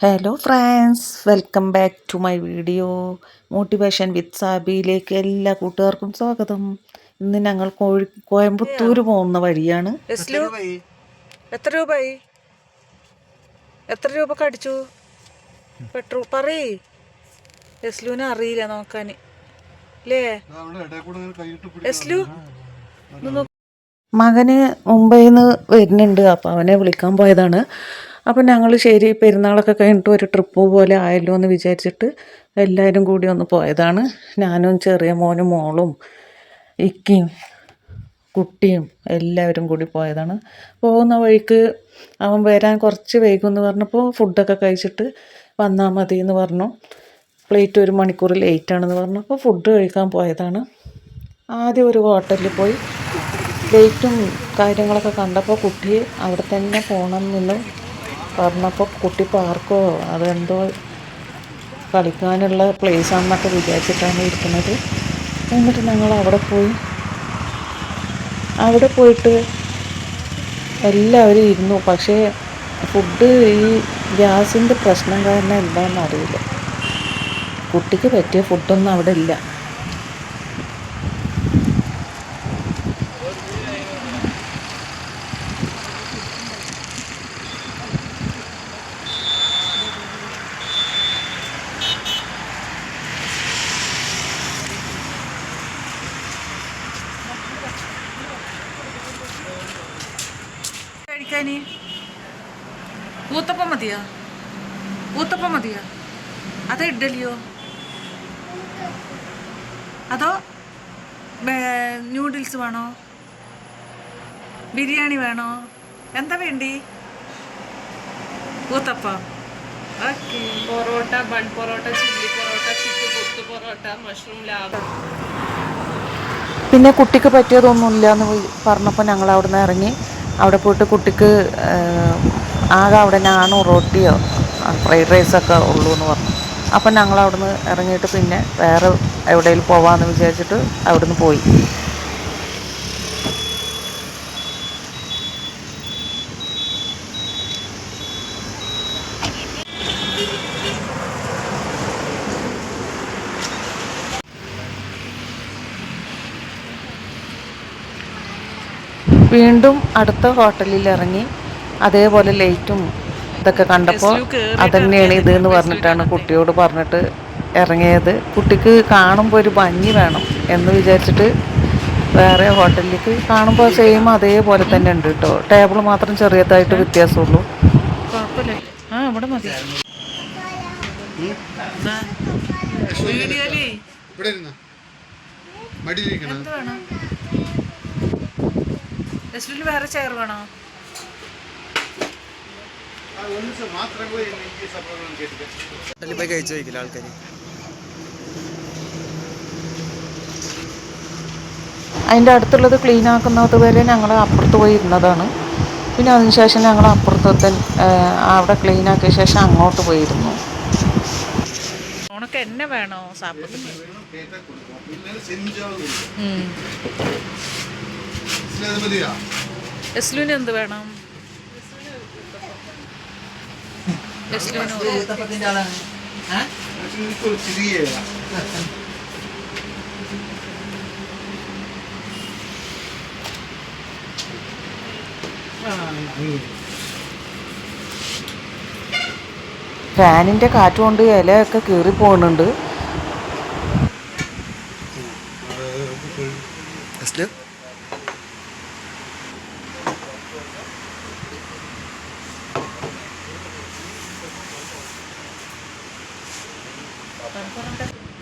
Hello friends, welcome back to my video motivation with സാബിയിലേക്ക് എല്ലാ കൂട്ടുകാർക്കും സ്വാഗതം. ഇന്ന് ഞങ്ങൾ കോയമ്പത്തൂർ പോകുന്ന വഴിയാണ്. എത്ര രൂപയായി? എത്ര രൂപ കടിച്ചു പെട്രോൾ? പറയേ, എസ്ലുവിനെ അറിയില്ല നോക്കാൻ അല്ലേ? എസ്ലു മകന് മുംബൈയിൽ നിന്ന് വരുന്നുണ്ട്, അപ്പോൾ അവനെ വിളിക്കാൻ പോയതാണ്. അപ്പം ഞങ്ങൾ ശരി പെരുന്നാളൊക്കെ കഴിഞ്ഞിട്ട് ഒരു ട്രിപ്പ് പോലെ ആയല്ലോ എന്ന് വിചാരിച്ചിട്ട് എല്ലാവരും കൂടി ഒന്ന് പോയതാണ്. ഞാനും ചെറിയ മോനും മോളും ഇക്കയും കുട്ടിയും എല്ലാവരും കൂടി പോയതാണ്. പോകുന്ന വഴിക്ക് അവൻ വരാൻ കുറച്ച് വൈകുമെന്ന് പറഞ്ഞപ്പോൾ ഫുഡൊക്കെ കഴിച്ചിട്ട് വന്നാൽ മതി എന്ന് പറഞ്ഞു. ഫ്ലൈറ്റ് 1 മണിക്കൂർ ലേറ്റാണെന്ന് പറഞ്ഞപ്പോൾ ഫുഡ് കഴിക്കാൻ പോയതാണ്. ആദ്യം ഒരു ഹോട്ടലിൽ പോയി ലൈറ്റും കാര്യങ്ങളൊക്കെ കണ്ടപ്പോൾ കുട്ടി അവിടെ തന്നെ പോകണം എന്ന് പറഞ്ഞപ്പോൾ കുട്ടി പാർക്കോ അതെന്തോ കളിക്കാനുള്ള പ്ലേസാണെന്നൊക്കെ വിചാരിച്ചിട്ടാണ് ഇരിക്കുന്നത്. എന്നിട്ട് ഞങ്ങൾ അവിടെ പോയിട്ട് എല്ലാവരും ഇരുന്നു. പക്ഷേ ഫുഡ് ഈ ഗ്യാസിൻ്റെ പ്രശ്നം കാരണം എന്താണെന്ന് അറിയില്ല, കുട്ടിക്ക് പറ്റിയ ഫുഡൊന്നും അവിടെ ഇല്ല. കഴിക്കാന് ഊത്തപ്പം മതിയോ? ഊത്തപ്പം മതിയോ? അതോ ഇഡ്ഡലിയോ? അതോ ന്യൂഡിൽസ് വേണോ? ബിരിയാണി വേണോ? എന്താ വേണ്ടി? Uttapam. Okay. Parotta, bun parotta, chilli parotta, chicken കൊത്തു പൊറോട്ട, മഷ്റൂം ലാവ. പിന്നെ കുട്ടിക്ക് പറ്റിയതൊന്നുമില്ല എന്ന് പറഞ്ഞപ്പോൾ ഞങ്ങൾ അവിടെ നിന്ന് ഇറങ്ങി. അവിടെ പോയിട്ട് കുട്ടിക്ക് ആകെ അവിടെ നാണോ റോട്ടിയോ ഫ്രൈഡ് റൈസൊക്കെ ഉള്ളൂ എന്ന് പറഞ്ഞു. അപ്പം ഞങ്ങൾ അവിടെ നിന്ന് ഇറങ്ങിയിട്ട് പിന്നെ വേറെ എവിടെയെങ്കിലും പോകാമെന്ന് വിചാരിച്ചിട്ട് അവിടെ നിന്ന് പോയി. വീണ്ടും അടുത്ത ഹോട്ടലിൽ ഇറങ്ങി. അതേപോലെ ലൈറ്റും ഇതൊക്കെ കണ്ടപ്പോൾ അതന്നെയാണ് ഇതെന്ന് പറഞ്ഞിട്ടാണ് കുട്ടിയോട് പറഞ്ഞിട്ട് ഇറങ്ങിയത്. കുട്ടിക്ക് കാണുമ്പോൾ ഒരു ഭംഗി വേണം എന്ന് വിചാരിച്ചിട്ട് വേറെ ഹോട്ടലിലേക്ക് കാണുമ്പോൾ സെയിം അതേപോലെ തന്നെ ഉണ്ട് കേട്ടോ. ടേബിൾ മാത്രം ചെറിയതായിട്ട് വ്യത്യാസമുള്ളൂ. ഇവിടെ മതി. എന്ത് വേണം? എസ്ലുവിന് വേറെ ചെയർ വേണോ? അതിൻ്റെ അടുത്തുള്ളത് ക്ലീൻ ആക്കുന്നത് വരെ ഞങ്ങൾ അപ്പുറത്ത് പോയി ഇരുന്നതാണ്. പിന്നെ അതിനുശേഷം ഞങ്ങൾ അപ്പുറത്തെ അവിടെ ക്ലീൻ ആക്കിയ ശേഷം അങ്ങോട്ട് പോയിരുന്നു. ഉണക്ക് എന്നെ വേണോ? സാപ്പത്തിന് എസ്ലുവിന് എന്ത് വേണം? ഫാനിൻ്റെ കാറ്റ് കൊണ്ട് ഇലയൊക്കെ കീറി പോകുന്നുണ്ട്.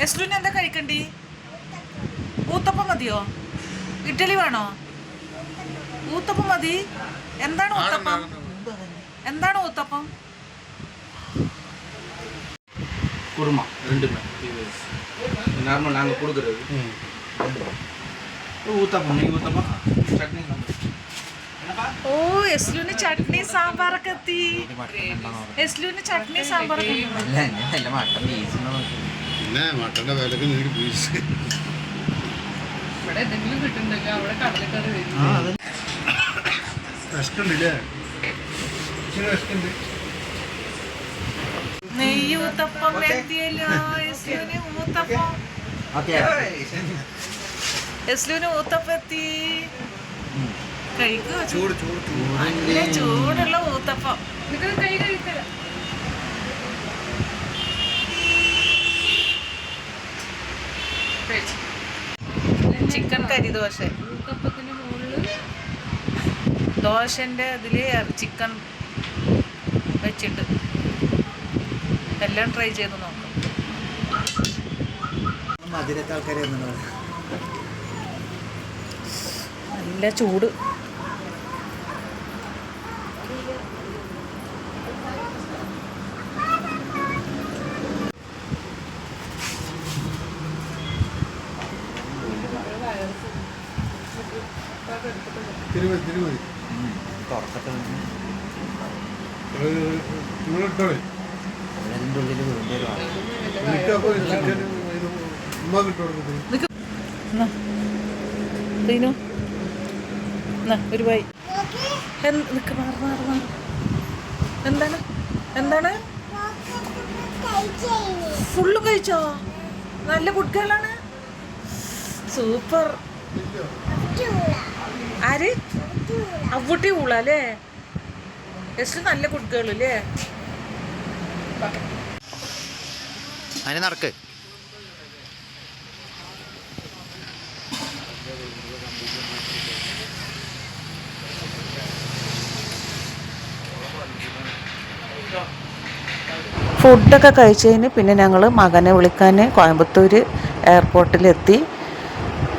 എസ്ലുവിന് എന്താ കഴിക്കണ്ടി? ഊത്തപ്പം മതിയോ? ഇഡ്ഡലി വേണോ? ഊത്തപ്പം മതി. എന്താണ് ഊത്തപ്പം? എന്താണ് ஊத்தப்பம்? குருமா ரெண்டுமே நார்மல் நாங்கள் கொடுக்குறது ஊத்தப்பம். நீங்கள் ஊத்தப்பம் சட்னி ഓ, എസ്ലുവിന് ചട്നി സാമ്പാറൊക്കെ എത്തി. എസ്ലുവിന് ചട്നി സാമ്പാറൊക്കെ മട്ടന്റെ വിലക്ക് നിനക്ക് പീസ് ഇവിടെ എന്തെങ്കിലും കിട്ടുന്നുണ്ടല്ലോ. അവിടെ കടലക്കറി വരും. വിശക്കുണ്ടല്ലേ? വിശക്കുണ്ട്. ഊത്തപ്പം എത്തിയല്ലോ. എസ്ലുവിന് ഊത്തപ്പം, എസ്ലുവിന് ഊത്തപ്പം എത്തി. കഴിക്കുക, നല്ല ചൂടുള്ള ഊത്തപ്പം. കൈ കഴിക്കുക. ചിക്കൻ കരി ദോശ, ഊത്തപ്പത്തിന് മുകളിൽ ദോശൻ്റെ അതിൽ ചിക്കൻ വെച്ചിട്ട് എല്ലാം ട്രൈ ചെയ്ത് നോക്കാം. നല്ല ചൂട്. തിരുമതി നിങ്ങളിട്ടോളെ ഉമ്മ കിട്ടും. ഒരു വൈ എന്താണ് എന്താണ് ഫുള്ള് കഴിച്ചോ? നല്ല കുട്ടികളാണ്. സൂപ്പർ. ആര്? അവൂട്ടി ഊള അല്ലേ? എസ് നല്ല കുട്ടികളല്ലേ? അതിന് നടക്ക്. ഫുഡൊക്കെ കഴിച്ചതിന് പിന്നെ ഞങ്ങൾ മകനെ വിളിക്കാൻ കോയമ്പത്തൂർ എയർപോർട്ടിലെത്തി.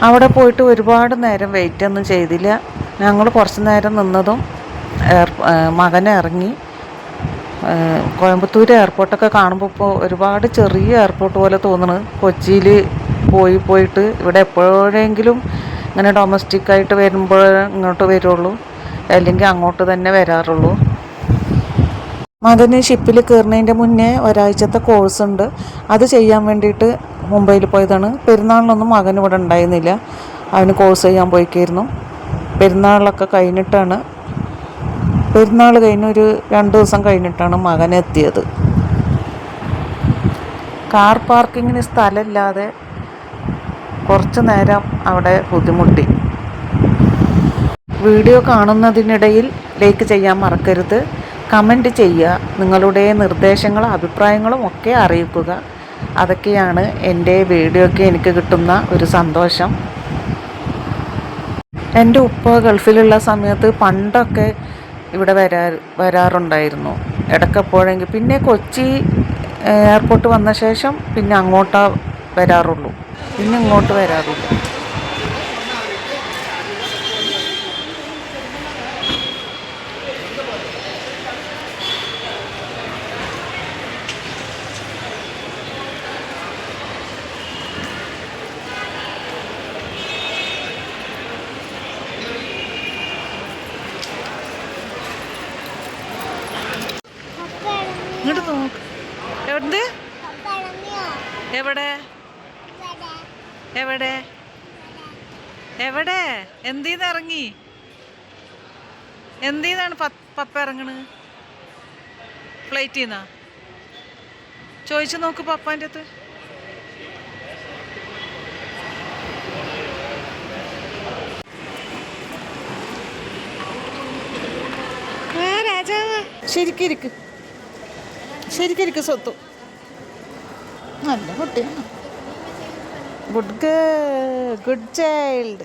അവിടെ പോയിട്ട് ഒരുപാട് നേരം വെയിറ്റ് ഒന്നും ചെയ്തില്ല. ഞങ്ങൾ കുറച്ച് നേരം നിന്നതും മകനെ ഇറങ്ങി. കോയമ്പത്തൂർ എയർപോർട്ടൊക്കെ കാണുമ്പോൾ ഇപ്പോൾ ഒരുപാട് ചെറിയ എയർപോർട്ട് പോലെ തോന്നുന്നു. കൊച്ചിയിൽ പോയിട്ട് ഇവിടെ എപ്പോഴെങ്കിലും ഇങ്ങനെ ഡൊമസ്റ്റിക്കായിട്ട് വരുമ്പോൾ ഇങ്ങോട്ട് വരുള്ളൂ, അല്ലെങ്കിൽ അങ്ങോട്ട് തന്നെ വരാറുള്ളൂ. മകന് ഷിപ്പിൽ കയറുന്നതിൻ്റെ മുന്നേ ഒരാഴ്ചത്തെ കോഴ്സ് ഉണ്ട്, അത് ചെയ്യാൻ വേണ്ടിയിട്ട് മുംബൈയിൽ പോയതാണ്. പെരുന്നാളിനൊന്നും മകൻ ഇവിടെ ഉണ്ടായിരുന്നില്ല, അവന് കോഴ്സ് ചെയ്യാൻ പോയിക്കായിരുന്നു. പെരുന്നാളൊക്കെ കഴിഞ്ഞിട്ടാണ്, പെരുന്നാൾ കഴിഞ്ഞൊരു 2 ദിവസം കഴിഞ്ഞിട്ടാണ് മകൻ എത്തിയത്. കാർ പാർക്കിങ്ങിന് സ്ഥലമില്ലാതെ കുറച്ച് നേരം അവിടെ ബുദ്ധിമുട്ടി. വീഡിയോ കാണുന്നതിനിടയിൽ ലൈക്ക് ചെയ്യാൻ മറക്കരുത്. കമൻറ്റ് ചെയ്യുക, നിങ്ങളുടെ നിർദ്ദേശങ്ങളും അഭിപ്രായങ്ങളും ഒക്കെ അറിയിക്കുക. അതൊക്കെയാണ് എൻ്റെ വീഡിയോയ്ക്ക് എനിക്ക് കിട്ടുന്ന ഒരു സന്തോഷം. എൻ്റെ ഉപ്പ ഗൾഫിലുള്ള സമയത്ത് പണ്ടൊക്കെ ഇവിടെ വരാറുണ്ടായിരുന്നു ഇടയ്ക്കെപ്പോഴെങ്കിൽ. പിന്നെ കൊച്ചി എയർപോർട്ട് വന്ന ശേഷം പിന്നെ അങ്ങോട്ടാ വരാറുള്ളൂ, പിന്നെ ഇങ്ങോട്ട് വരാറില്ല. ഇങ്ങോട്ട് നോക്ക്. എവിടെ എവിടെ എവിടെ എവിടെ എന്തിന്ന് ഇറങ്ങി? എന്തിന്നാണ് പപ്പ ഇറങ്ങണ്? ഫ്ലൈറ്റിൽ നിന്നാ? ചോദിച്ചു നോക്ക് പപ്പാൻ്റെ അടുത്ത്. രാജാവ് ശരിക്കിരിക്ക് സ്വത്തു. നല്ല കുട്ടിയാണ്. Good child.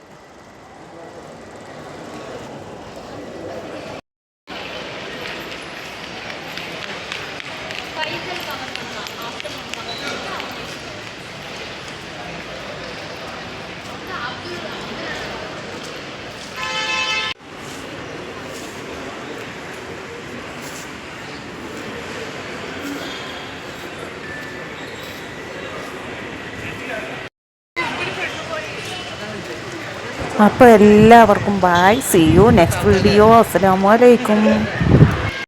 അപ്പോൾ എല്ലാവർക്കും bye, see you next video. അസ്സലാമു അലൈക്കും.